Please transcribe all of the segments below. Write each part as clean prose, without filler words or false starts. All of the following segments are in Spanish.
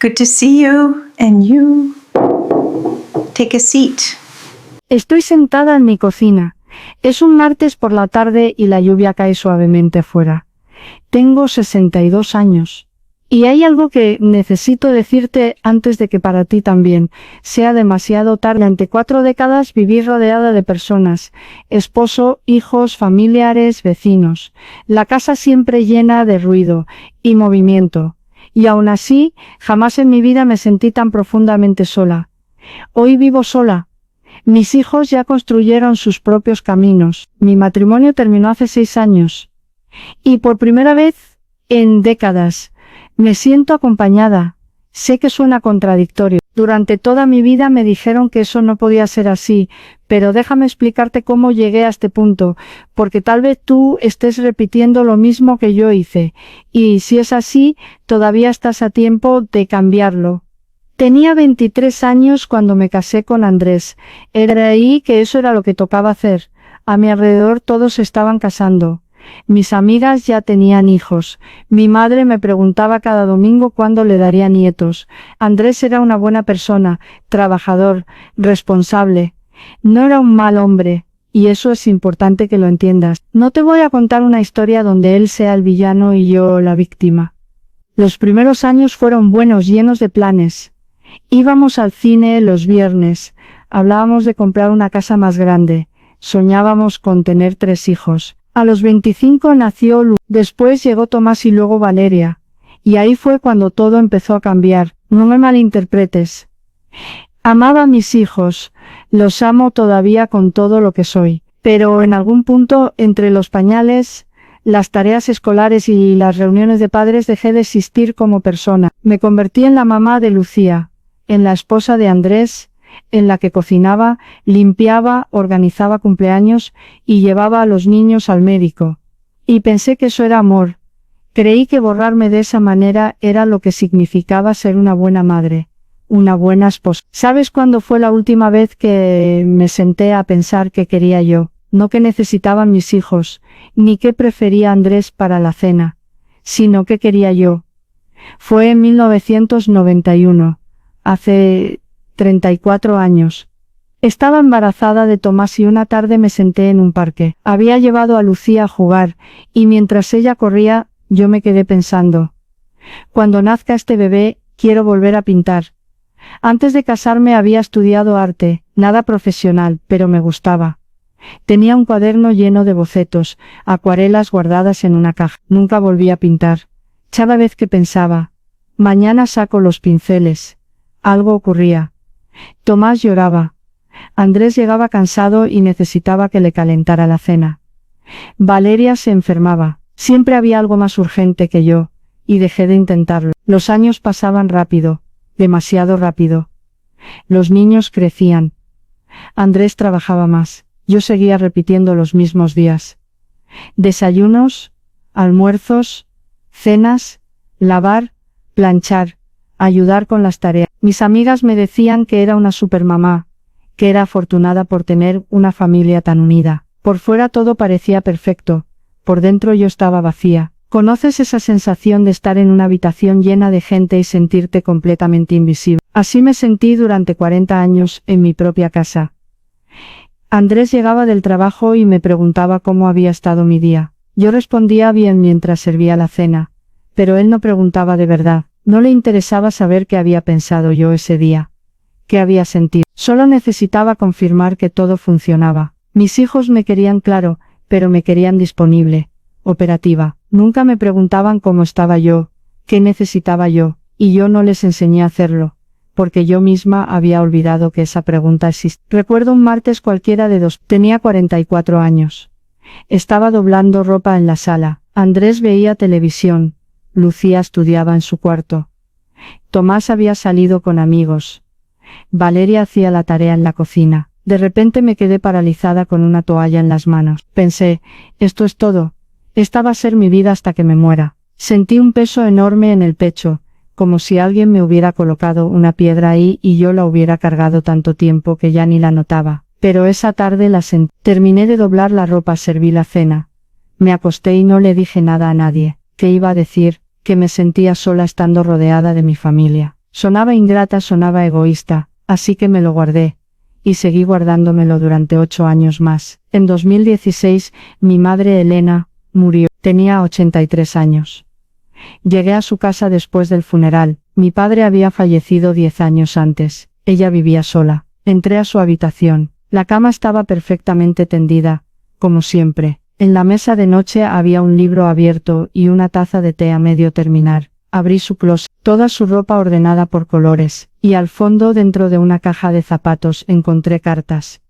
Good to see you, and you. Take a seat. Estoy sentada en mi cocina. Es un martes por la tarde y la lluvia cae suavemente fuera. Tengo 62 años. Y hay algo que necesito decirte antes de que para ti también sea demasiado tarde. Durante 4 décadas viví rodeada de personas, esposo, hijos, familiares, vecinos. La casa siempre llena de ruido y movimiento. Y aún así, jamás en mi vida me sentí tan profundamente sola. Hoy vivo sola. Mis hijos ya construyeron sus propios caminos. Mi matrimonio terminó hace 6 años. Y por primera vez en décadas, me siento acompañada. Sé que suena contradictorio. Durante toda mi vida me dijeron que eso no podía ser así, pero déjame explicarte cómo llegué a este punto, porque tal vez tú estés repitiendo lo mismo que yo hice, y si es así, todavía estás a tiempo de cambiarlo. Tenía 23 años cuando me casé con Andrés. Era ahí que eso era lo que tocaba hacer. A mi alrededor todos se estaban casando. Mis amigas ya tenían hijos. Mi madre me preguntaba cada domingo cuándo le daría nietos. Andrés era una buena persona, trabajador, responsable. No era un mal hombre, y eso es importante que lo entiendas. No te voy a contar una historia donde él sea el villano y yo la víctima. Los primeros años fueron buenos, llenos de planes. Íbamos al cine los viernes, hablábamos de comprar una casa más grande, soñábamos con tener 3 hijos. A los 25 nació Lu, después llegó Tomás y luego Valeria. Y ahí fue cuando todo empezó a cambiar. No me malinterpretes. Amaba a mis hijos, los amo todavía con todo lo que soy. Pero en algún punto, entre los pañales, las tareas escolares y las reuniones de padres, dejé de existir como persona. Me convertí en la mamá de Lucía, en la esposa de Andrés, en la que cocinaba, limpiaba, organizaba cumpleaños y llevaba a los niños al médico. Y pensé que eso era amor. Creí que borrarme de esa manera era lo que significaba ser una buena madre, una buena esposa. ¿Sabes cuándo fue la última vez que me senté a pensar qué quería yo? No qué necesitaban mis hijos, ni qué prefería Andrés para la cena, sino qué quería yo. Fue en 1991, hace 34 años. Estaba embarazada de Tomás y una tarde me senté en un parque. Había llevado a Lucía a jugar, y mientras ella corría, yo me quedé pensando. Cuando nazca este bebé, quiero volver a pintar. Antes de casarme había estudiado arte, nada profesional, pero me gustaba. Tenía un cuaderno lleno de bocetos, acuarelas guardadas en una caja. Nunca volví a pintar. Cada vez que pensaba, mañana saco los pinceles, algo ocurría. Tomás lloraba. Andrés llegaba cansado y necesitaba que le calentara la cena. Valeria se enfermaba. Siempre había algo más urgente que yo, y dejé de intentarlo. Los años pasaban rápido, demasiado rápido. Los niños crecían. Andrés trabajaba más. Yo seguía repitiendo los mismos días. Desayunos, almuerzos, cenas, lavar, planchar, ayudar con las tareas. Mis amigas me decían que era una supermamá, que era afortunada por tener una familia tan unida. Por fuera todo parecía perfecto, por dentro yo estaba vacía. ¿Conoces esa sensación de estar en una habitación llena de gente y sentirte completamente invisible? Así me sentí durante 40 años en mi propia casa. Andrés llegaba del trabajo y me preguntaba cómo había estado mi día. Yo respondía bien mientras servía la cena, pero él no preguntaba de verdad. No le interesaba saber qué había pensado yo ese día, qué había sentido. Solo necesitaba confirmar que todo funcionaba. Mis hijos me querían claro, pero me querían disponible, operativa. Nunca me preguntaban cómo estaba yo, qué necesitaba yo, y yo no les enseñé a hacerlo, porque yo misma había olvidado que esa pregunta existía. Recuerdo un martes cualquiera tenía 44 años. Estaba doblando ropa en la sala. Andrés veía televisión. Lucía estudiaba en su cuarto. Tomás había salido con amigos. Valeria hacía la tarea en la cocina. De repente me quedé paralizada con una toalla en las manos. Pensé, esto es todo. Esta va a ser mi vida hasta que me muera. Sentí un peso enorme en el pecho, como si alguien me hubiera colocado una piedra ahí y yo la hubiera cargado tanto tiempo que ya ni la notaba. Pero esa tarde la sentí. Terminé de doblar la ropa, serví la cena. Me acosté y no le dije nada a nadie. ¿Qué iba a decir? Que me sentía sola estando rodeada de mi familia. Sonaba ingrata, sonaba egoísta, así que me lo guardé. Y seguí guardándomelo durante 8 años más. En 2016, mi madre Elena murió. Tenía 83 años. Llegué a su casa después del funeral. Mi padre había fallecido 10 años antes. Ella vivía sola. Entré a su habitación. La cama estaba perfectamente tendida, como siempre. En la mesa de noche había un libro abierto y una taza de té a medio terminar. Abrí su closet, toda su ropa ordenada por colores, y al fondo, dentro de una caja de zapatos, encontré cartas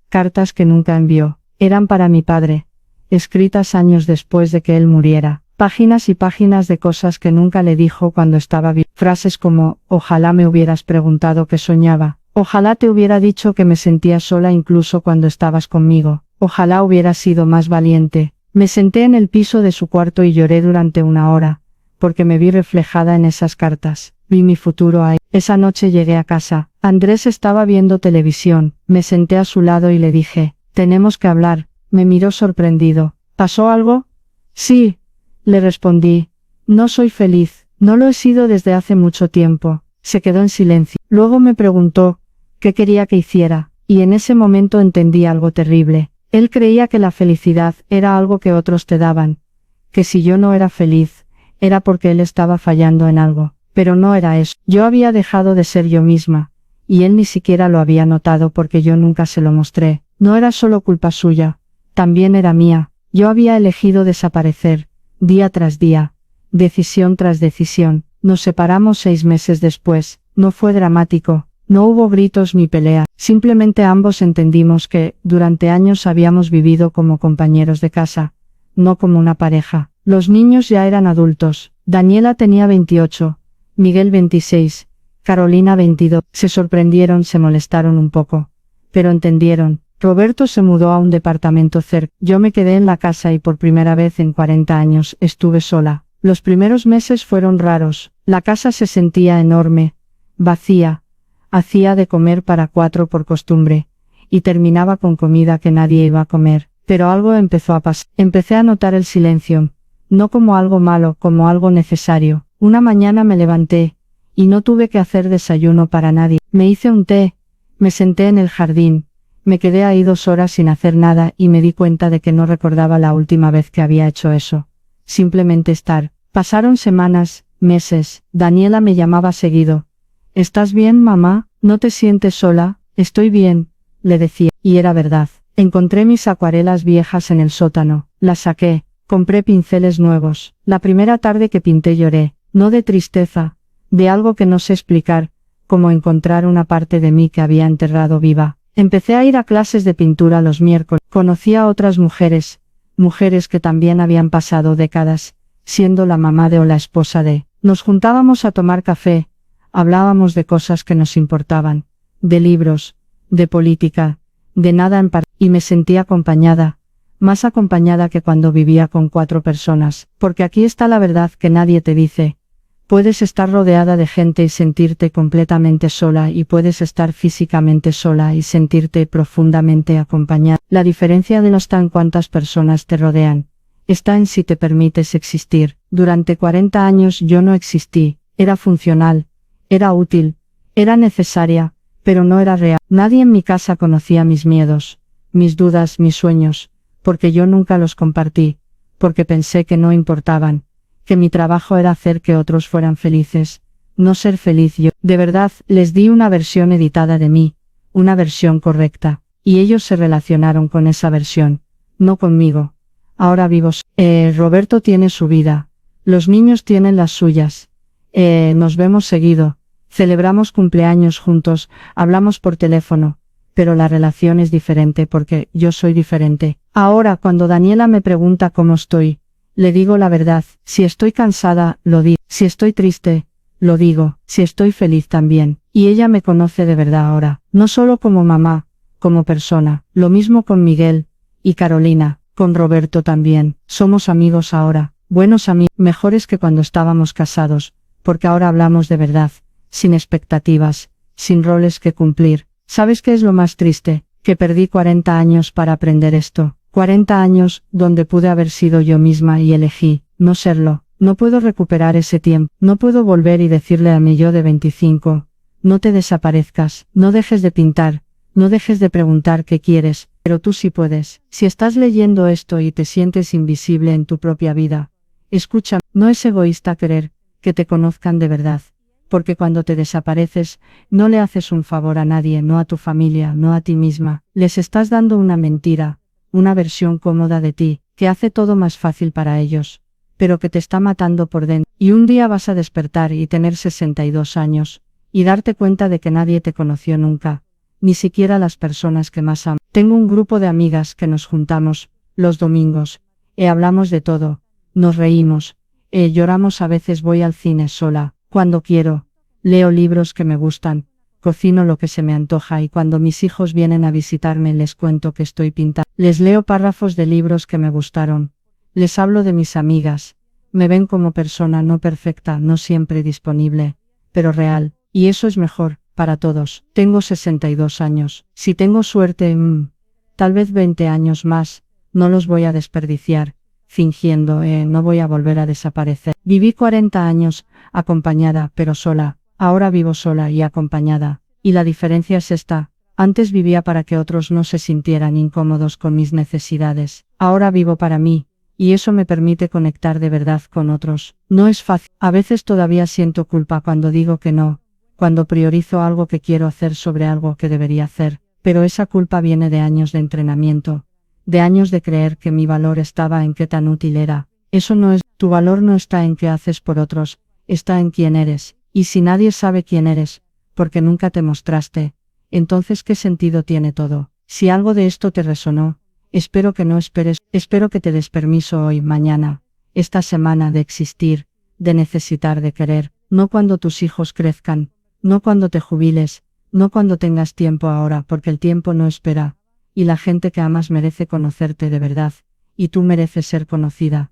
que nunca envió. Eran para mi padre, escritas años después de que él muriera. Páginas y páginas de cosas que nunca le dijo cuando estaba vivo. Frases como, ojalá me hubieras preguntado qué soñaba. Ojalá te hubiera dicho que me sentía sola incluso cuando estabas conmigo. Ojalá hubiera sido más valiente. Me senté en el piso de su cuarto y lloré durante 1 hora, porque me vi reflejada en esas cartas. Vi mi futuro ahí. Esa noche llegué a casa. Andrés estaba viendo televisión. Me senté a su lado y le dije, tenemos que hablar. Me miró sorprendido. ¿Pasó algo? Sí, le respondí. No soy feliz. No lo he sido desde hace mucho tiempo. Se quedó en silencio. Luego me preguntó qué quería que hiciera, y en ese momento entendí algo terrible. Él creía que la felicidad era algo que otros te daban, que si yo no era feliz, era porque él estaba fallando en algo, pero no era eso. Yo había dejado de ser yo misma, y él ni siquiera lo había notado porque yo nunca se lo mostré. No era solo culpa suya, también era mía. Yo había elegido desaparecer, día tras día, decisión tras decisión. Nos separamos 6 meses después. No fue dramático. No hubo gritos ni pelea, simplemente ambos entendimos que, durante años habíamos vivido como compañeros de casa, no como una pareja. Los niños ya eran adultos. Daniela tenía 28, Miguel 26, Carolina 22. Se sorprendieron, se molestaron un poco, pero entendieron. Roberto se mudó a un departamento cerca. Yo me quedé en la casa y por primera vez en 40 años estuve sola. Los primeros meses fueron raros. La casa se sentía enorme, vacía. Hacía de comer para 4 por costumbre, y terminaba con comida que nadie iba a comer, pero algo empezó a pasar. Empecé a notar el silencio, no como algo malo, como algo necesario. Una mañana me levanté, y no tuve que hacer desayuno para nadie. Me hice un té, me senté en el jardín, me quedé ahí 2 horas sin hacer nada y me di cuenta de que no recordaba la última vez que había hecho eso. Simplemente estar. Pasaron semanas, meses. Daniela me llamaba seguido. ¿Estás bien, mamá? ¿No te sientes sola? Estoy bien, le decía. Y era verdad. Encontré mis acuarelas viejas en el sótano. Las saqué. Compré pinceles nuevos. La primera tarde que pinté lloré. No de tristeza. De algo que no sé explicar. Como encontrar una parte de mí que había enterrado viva. Empecé a ir a clases de pintura los miércoles. Conocí a otras mujeres. Mujeres que también habían pasado décadas, siendo la mamá de o la esposa de. Nos juntábamos a tomar café. Hablábamos de cosas que nos importaban, de libros, de política, de nada en particular, y me sentí acompañada, más acompañada que cuando vivía con 4 personas, porque aquí está la verdad que nadie te dice. Puedes estar rodeada de gente y sentirte completamente sola, y puedes estar físicamente sola y sentirte profundamente acompañada. La diferencia no está en cuántas personas te rodean, está en si te permites existir. Durante 40 años yo no existí, era funcional. Era útil, era necesaria, pero no era real. Nadie en mi casa conocía mis miedos, mis dudas, mis sueños, porque yo nunca los compartí, porque pensé que no importaban, que mi trabajo era hacer que otros fueran felices, no ser feliz yo. De verdad, les di una versión editada de mí, una versión correcta, y ellos se relacionaron con esa versión, no conmigo. Ahora vivo. Roberto tiene su vida, los niños tienen las suyas. Nos vemos seguido. Celebramos cumpleaños juntos, hablamos por teléfono, pero la relación es diferente porque yo soy diferente. Ahora cuando Daniela me pregunta cómo estoy, le digo la verdad. Si estoy cansada, lo digo. Si estoy triste, lo digo. Si estoy feliz también. Y ella me conoce de verdad ahora, no solo como mamá, como persona. Lo mismo con Miguel y Carolina, con Roberto también. Somos amigos ahora, buenos amigos, mejores que cuando estábamos casados, porque ahora hablamos de verdad. Sin expectativas, sin roles que cumplir. ¿Sabes qué es lo más triste? Que perdí 40 años para aprender esto. 40 años, donde pude haber sido yo misma y elegí no serlo. No puedo recuperar ese tiempo. No puedo volver y decirle a mi yo de 25, No te desaparezcas, no dejes de pintar, no dejes de preguntar qué quieres, pero tú sí puedes. Si estás leyendo esto y te sientes invisible en tu propia vida, escucha, no es egoísta querer que te conozcan de verdad, porque cuando te desapareces, no le haces un favor a nadie, no a tu familia, no a ti misma, les estás dando una mentira, una versión cómoda de ti, que hace todo más fácil para ellos, pero que te está matando por dentro. Y un día vas a despertar y tener 62 años, y darte cuenta de que nadie te conoció nunca, ni siquiera las personas que más amas. Tengo un grupo de amigas que nos juntamos los domingos, y hablamos de todo, nos reímos, lloramos, a veces voy al cine sola, cuando quiero, leo libros que me gustan, cocino lo que se me antoja y cuando mis hijos vienen a visitarme les cuento que estoy pintando. Les leo párrafos de libros que me gustaron, les hablo de mis amigas, me ven como persona no perfecta, no siempre disponible, pero real, y eso es mejor, para todos. Tengo 62 años, si tengo suerte, tal vez 20 años más, no los voy a desperdiciar, fingiendo, no voy a volver a desaparecer. Viví 40 años, acompañada, pero sola, ahora vivo sola y acompañada, y la diferencia es esta. Antes vivía para que otros no se sintieran incómodos con mis necesidades, ahora vivo para mí, y eso me permite conectar de verdad con otros. No es fácil, a veces todavía siento culpa cuando digo que no, cuando priorizo algo que quiero hacer sobre algo que debería hacer, pero esa culpa viene de años de entrenamiento, de años de creer que mi valor estaba en qué tan útil era. Eso no es, tu valor no está en qué haces por otros, está en quién eres, y si nadie sabe quién eres, porque nunca te mostraste, entonces ¿qué sentido tiene todo? Si algo de esto te resonó, espero que no esperes, espero que te des permiso hoy, mañana, esta semana de existir, de necesitar, de querer, no cuando tus hijos crezcan, no cuando te jubiles, no cuando tengas tiempo ahora, porque el tiempo no espera, y la gente que amas merece conocerte de verdad, y tú mereces ser conocida.